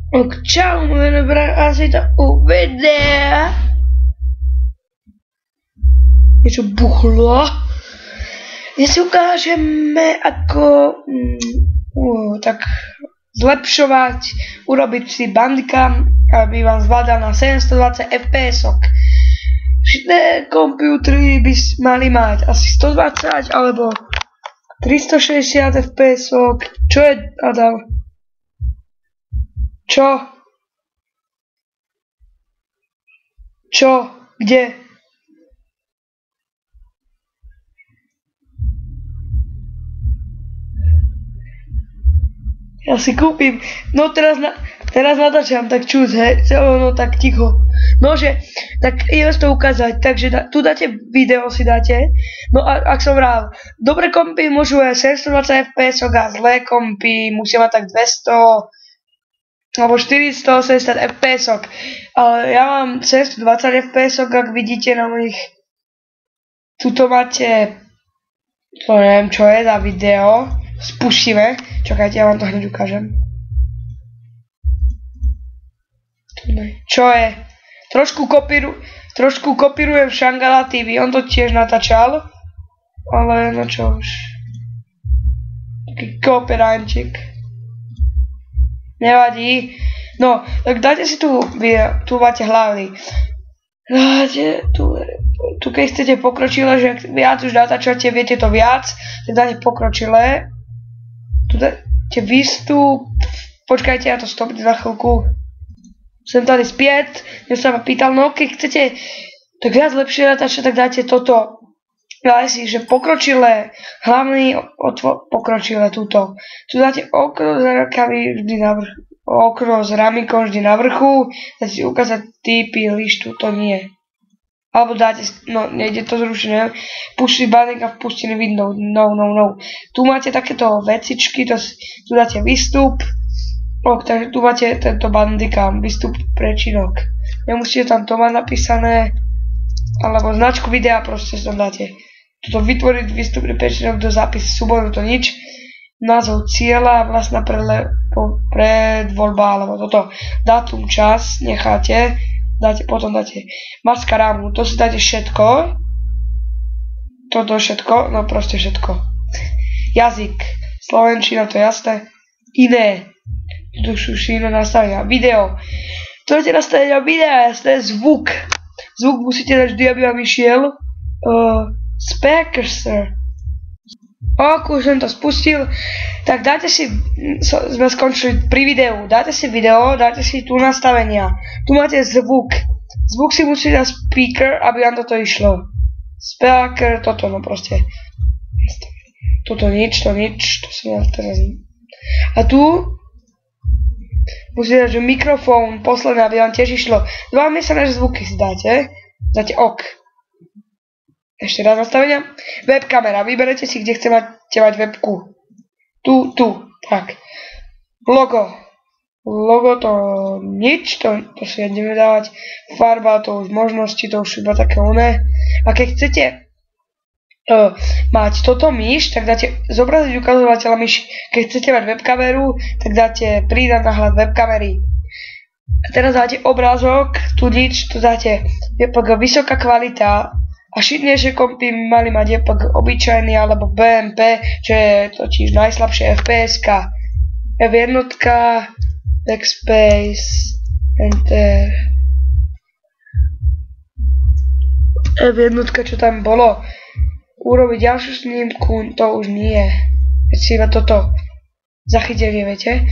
Čau, moje dobré, asi to uvidea. Niečo buchlo. Dnes si ukážeme, ako tak zlepšovať, urobiť si bandicam, aby vám zvládal na 720 fps-ok. Všetné počítače by mali mať asi 120 alebo 360 fps-ok. Čo je, Adam? Čo? Kde? Ja si kúpim. No teraz natáčam, tak čus, hej, no tak ticho. Nože, tak idem to ukázať, takže tu dáte video, si dáte. No a ak som vral, dobré kompy môžu aj 720 fps a zlé kompy musia mať tak 200 alebo 480 fps. Ale ja mám 720 fps, ak vidíte na mojich. Tuto máte, to neviem čo je za video, spustíme. Čakajte, ja vám to hneď ukážem. Čo je? Trošku kopírujem Shangala TV, on to tiež natáčal. Ale no čo už. Taký copyrightik. Nevadí. No, tak dáte si tu máte hlavný. Dáte tu keď chcete pokročilé, že viac už natáčate, viete to viac, tak dáte pokročilé. Tu dáte výstup. Počkajte, ja to stopím za chvíľku. Som tady zpět, kde sa ma pýtal, no keď chcete tak viac lepšie natáčať, tak dáte toto. Dáte si, že pokročilé, hlavný pokročilé túto. Tu dáte okno s rakami vždy na vrchu, okno s ramikom vždy na vrchu, dáte si ukázať typy, lištu, to nie. Alebo dáte, no nejde to zrušiť, neviem, pustiť banding a vpustený Windows, no. Tu máte takéto vecičky, tu dáte výstup. Takže tu máte tento bandicam, výstup prečinok. Nemusíte tam to mať napísané, alebo značku videa proste tam dáte. Toto vytvoriť výstupný prečinok do zápisu súboru, to nič. Názov cieľa, vlastná predvoľba, alebo toto. Dátum, čas, necháte, potom dáte maska rámu, to si dáte všetko. Toto všetko, no proste všetko. Jazyk, slovenčina, to je jasné. Iné. Tu sú iné nastavenia. Video. To je nastavenia videa, to je zvuk. Zvuk musíte dať vždy, aby vám išiel. Speakers. Už som to spustil. Tak dáte si, sme skončili pri videu. Dáte si video, dáte si tu nastavenia. Tu máte zvuk. Zvuk si musíte dať speaker, aby vám toto išlo. Speaker, toto, no proste. Toto nič, to som ja teraz. A tu musíte dať, že mikrofón, posledné, aby vám tiež išlo. Dva miesané zvuky si dáte. Dáte ok. Ešte raz nastavenia. Webkamera. Vyberete si, kde chcete mať webku. Tu, tak. Logo. Logo to nič, to si ideme dávať. Farba, to už možnosti, to už iba také oné. A keď chcete mať toto myš, tak dáte zobraziť ukazovateľa myši. Keď chcete mať webkameru, tak dáte pridať na hľad webkamery. A teraz dáte obrázok, tu nič, tu dáte JPG vysoká kvalita. A šitnejšie kompy mali mať JPG obyčajný alebo BMP, čo je totiž najslabšie FPS-ka. F1, backspace, enter. F1, čo tam bolo. Urobiť ďalšiu snímku, to už nie. Keď si iba toto zachytenie, viete.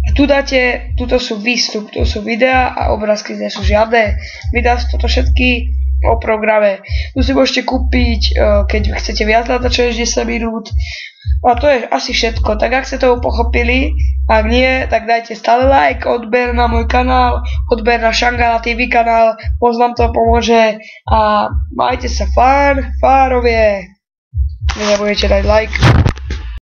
A tu dáte, tuto sú výstup, tu sú videá a obrázky, nie sú žiadne. Videá sú toto všetky o programe. Tu si môžete kúpiť, keď chcete viac natáčať než 10 minút. A to je asi všetko. Tak ak ste to pochopili, ak nie, tak dajte stále like, odber na môj kanál, odber na Shangala TV kanál, moc vám to pomôže a majte sa fajn, fárovie. Nezabudnite dať like.